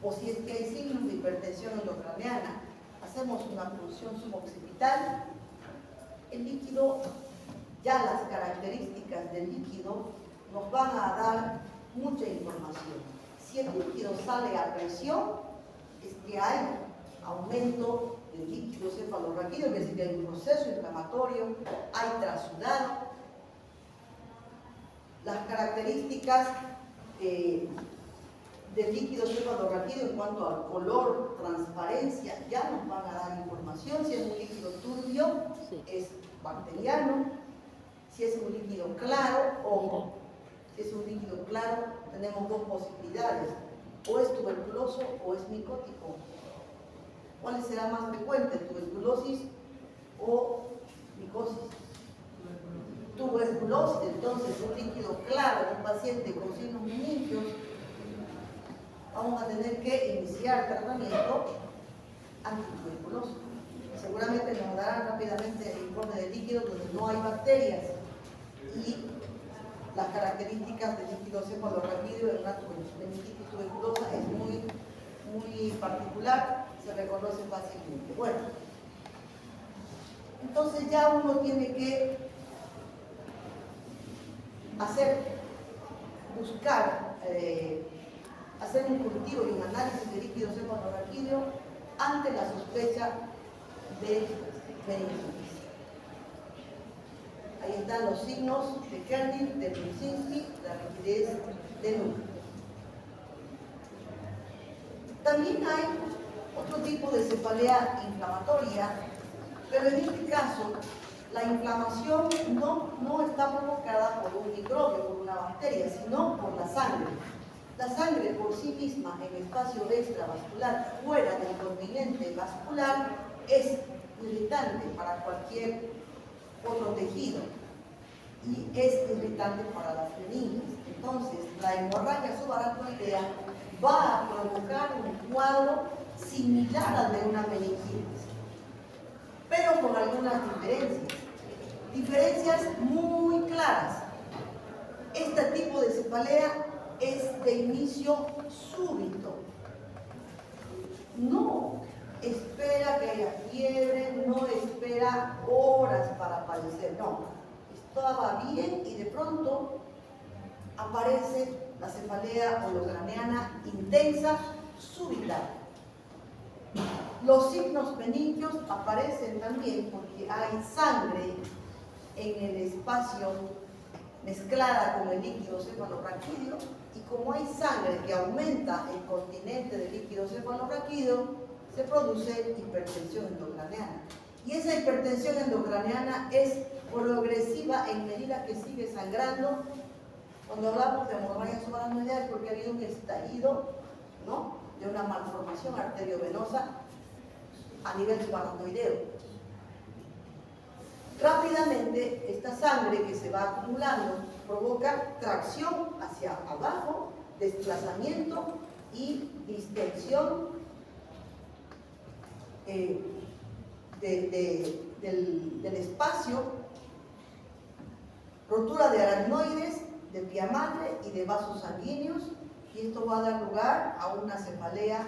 o si es que hay signos de hipertensión endocraneana, hacemos una punción suboccipital, el líquido, ya las características del líquido nos van a dar mucha información. Si el líquido sale a presión, es que hay aumento del líquido cefalorraquídeo, es decir, que hay un proceso inflamatorio, hay trasudado. Las características del líquido cefalorraquídeo en cuanto al color, transparencia, ya nos van a dar información. Si es un líquido turbio, sí, es bacteriano. Si es un líquido claro, ojo, si es un líquido claro, tenemos dos posibilidades: o es tuberculoso o es micótico. ¿Cuál será más frecuente, tuberculosis o micosis? Tuberculosis. Entonces, un líquido claro en un paciente con signos meningios, vamos a tener que iniciar tratamiento antituberculoso. Seguramente nos darán rápidamente el informe de líquidos donde no hay bacterias, y las características del líquido cefalorraquídeo en una meningitis tuberculosa es muy particular, se reconoce fácilmente. Bueno, entonces ya uno tiene que hacer un cultivo y un análisis de líquido cefalorraquídeo ante la sospecha de meningitis. Ahí están los signos de Kerning, de Brunzini, la rigidez de nuca. También hay otro tipo de cefalea inflamatoria, pero en este caso la inflamación no está provocada por un microbio, por una bacteria, sino por la sangre. La sangre por sí misma en espacio extravascular, fuera del continente vascular, es irritante para cualquier otro tejido y es irritante para las meninges. entonces la hemorragia subaracnoidea va a provocar un cuadro similar al de una meningitis, pero con algunas diferencias muy claras. Este tipo de cefalea es de inicio súbito. No espera que haya fiebre, no espera horas para padecer, no. Estaba bien y de pronto aparece la cefalea holocraneana intensa, súbita. Los signos meningios aparecen también porque hay sangre en el espacio mezclada con el líquido cefalorraquídeo, y como hay sangre que aumenta el continente del líquido cefalorraquídeo, se produce hipertensión endocraneana. Y esa hipertensión endocraneana es progresiva en medida que sigue sangrando. Cuando hablamos de hemorragia subaracnoidea es porque ha habido un estallido, ¿no?, de una malformación arteriovenosa a nivel subaracnoideo. Rápidamente, esta sangre que se va acumulando provoca tracción hacia abajo, desplazamiento y distensión del espacio, rotura de aracnoides, de vía madre y de vasos sanguíneos, y esto va a dar lugar a una cefalea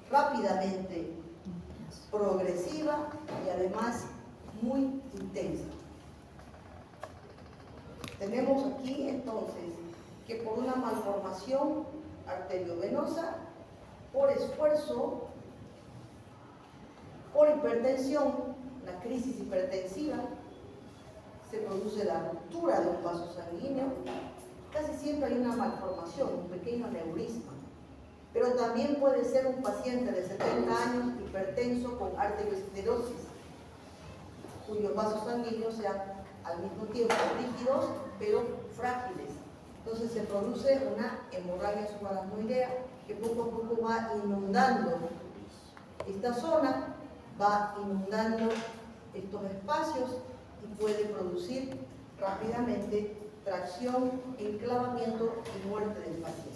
rápidamente progresiva y además muy intensa. Tenemos aquí entonces que por una malformación arteriovenosa, por esfuerzo, por hipertensión, la crisis hipertensiva, se produce la ruptura de un vaso sanguíneo. Casi siempre hay una malformación, un pequeño aneurisma, pero también puede ser un paciente de 70 años hipertenso con arteriosclerosis, cuyos vasos sanguíneos sean al mismo tiempo rígidos pero frágiles. Entonces se produce una hemorragia subaracnoidea que poco a poco va inundando esta zona, va inundando estos espacios y puede producir rápidamente tracción, enclavamiento y muerte del paciente.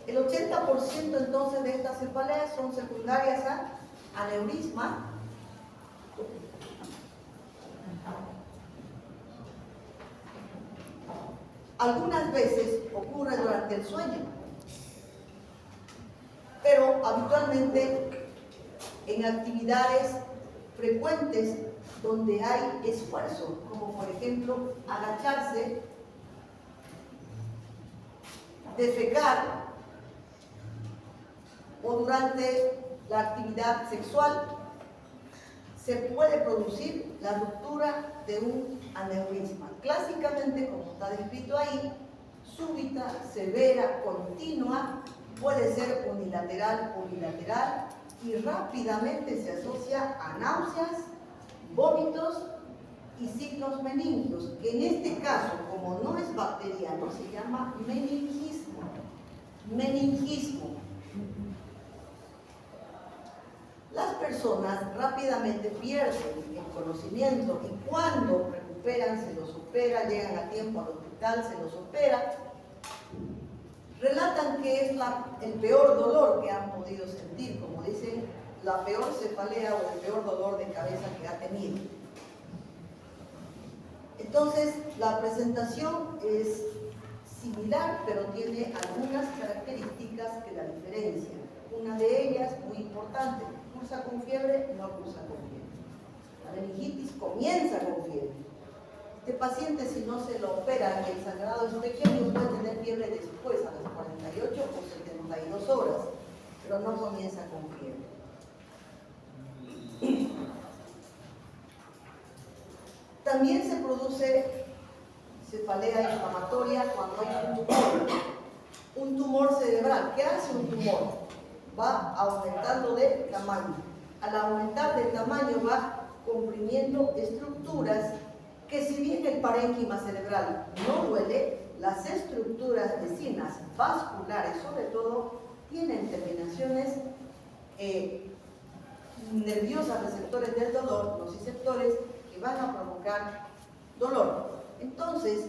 El 80% entonces de estas cefaleas son secundarias a aneurisma, algunas veces ocurre durante el sueño, pero habitualmente en actividades frecuentes donde hay esfuerzo, como por ejemplo agacharse, defecar, o durante la actividad sexual, se puede producir la ruptura de un aneurisma. Clásicamente, como está descrito ahí, súbita, severa, continua, puede ser unilateral o bilateral y rápidamente se asocia a náuseas, vómitos y signos meningios, que en este caso, como no es bacteriano, se llama meningismo. Meningismo. Las personas rápidamente pierden el conocimiento y cuando recuperan, se los opera, llegan a tiempo al hospital, se los opera, relatan que es el peor dolor que han podido sentir, como dicen, la peor cefalea o el peor dolor de cabeza que ha tenido. Entonces, la presentación es similar, pero tiene algunas características que la diferencian. Una de ellas, muy importante, cursa con fiebre, no cursa con fiebre. La meningitis comienza con fiebre. Este paciente, si no se lo opera y el sangrado es pequeño, puede tener fiebre después, a las 48 o 72 horas, pero no comienza con fiebre. También se produce cefalea inflamatoria cuando hay un tumor cerebral. ¿Qué hace un tumor? Va aumentando de tamaño. Al aumentar de tamaño va comprimiendo estructuras que, si bien el parénquima cerebral no duele, las estructuras vecinas, vasculares sobre todo, tienen terminaciones nerviosas, receptores del dolor, nociceptores, que van a provocar dolor. Entonces,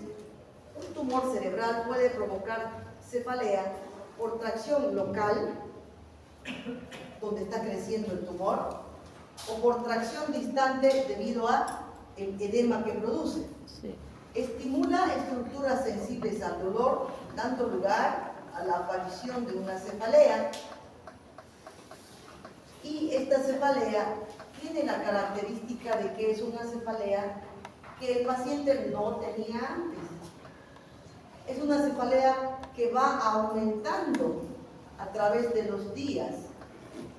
un tumor cerebral puede provocar cefalea por tracción local, donde está creciendo el tumor, o por tracción distante debido al edema que produce. Sí. Estimula estructuras sensibles al dolor, dando lugar a la aparición de una cefalea. Y esta cefalea tiene la característica de que es una cefalea que el paciente no tenía antes. Es una cefalea que va aumentando a través de los días.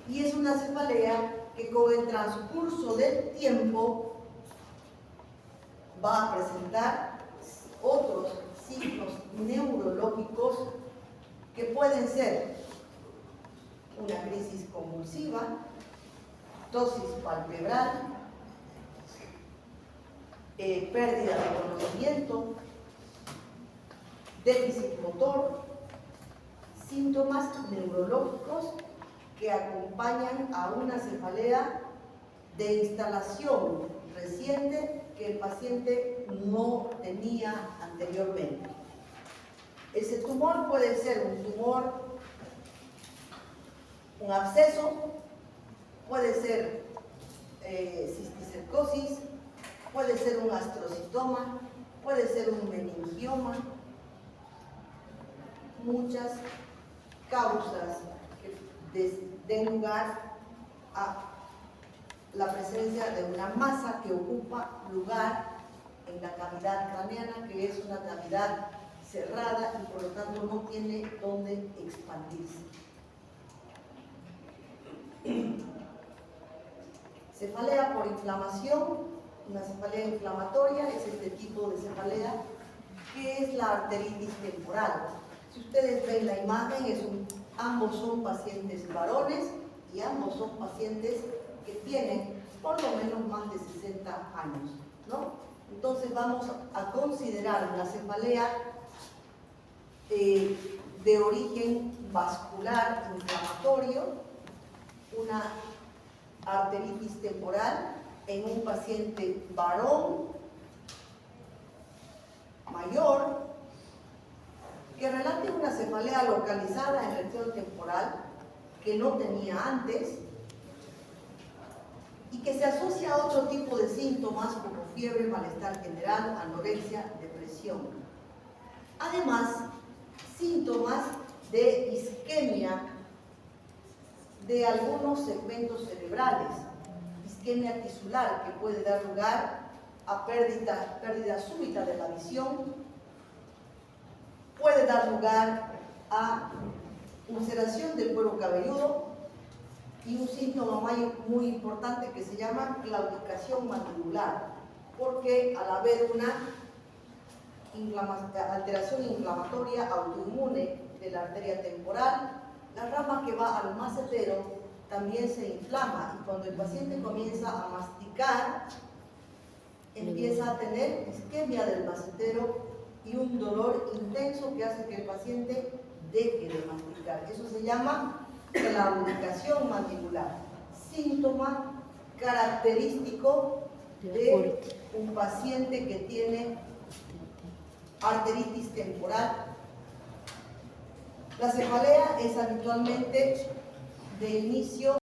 Y es una cefalea que con el transcurso del tiempo va a presentar otros signos neurológicos que pueden ser una crisis convulsiva, ptosis palpebral, pérdida de conocimiento, déficit motor, síntomas neurológicos que acompañan a una cefalea de instalación reciente que el paciente no tenía anteriormente. Ese tumor puede ser un tumor, un absceso, puede ser cisticercosis, puede ser un astrocitoma, puede ser un meningioma, muchas causas que den lugar a la presencia de una masa que ocupa lugar en la cavidad craneana, que es una cavidad cerrada y por lo tanto no tiene dónde expandirse. Cefalea por inflamación, una cefalea inflamatoria es este tipo de cefalea, que es la arteritis temporal. Si ustedes ven la imagen, ambos son pacientes varones y ambos son pacientes que tienen por lo menos más de 60 años, ¿no? Entonces vamos a considerar una cefalea de origen vascular inflamatorio, una arteritis temporal en un paciente varón mayor que relate una cefalea localizada en región temporal que no tenía antes y que se asocia a otro tipo de síntomas como fiebre, malestar general, anorexia, depresión. Además, síntomas de isquemia de algunos segmentos cerebrales, isquemia tisular que puede dar lugar a pérdida súbita de la visión, puede dar lugar a ulceración del cuero cabelludo y un síntoma muy importante que se llama claudicación mandibular, porque al haber una alteración inflamatoria autoinmune de la arteria temporal, la rama que va al macetero también se inflama y cuando el paciente comienza a masticar, empieza a tener isquemia del macetero y un dolor intenso que hace que el paciente deje de masticar. Eso se llama claudicación mandibular, síntoma característico de un paciente que tiene arteritis temporal. La cefalea es habitualmente de inicio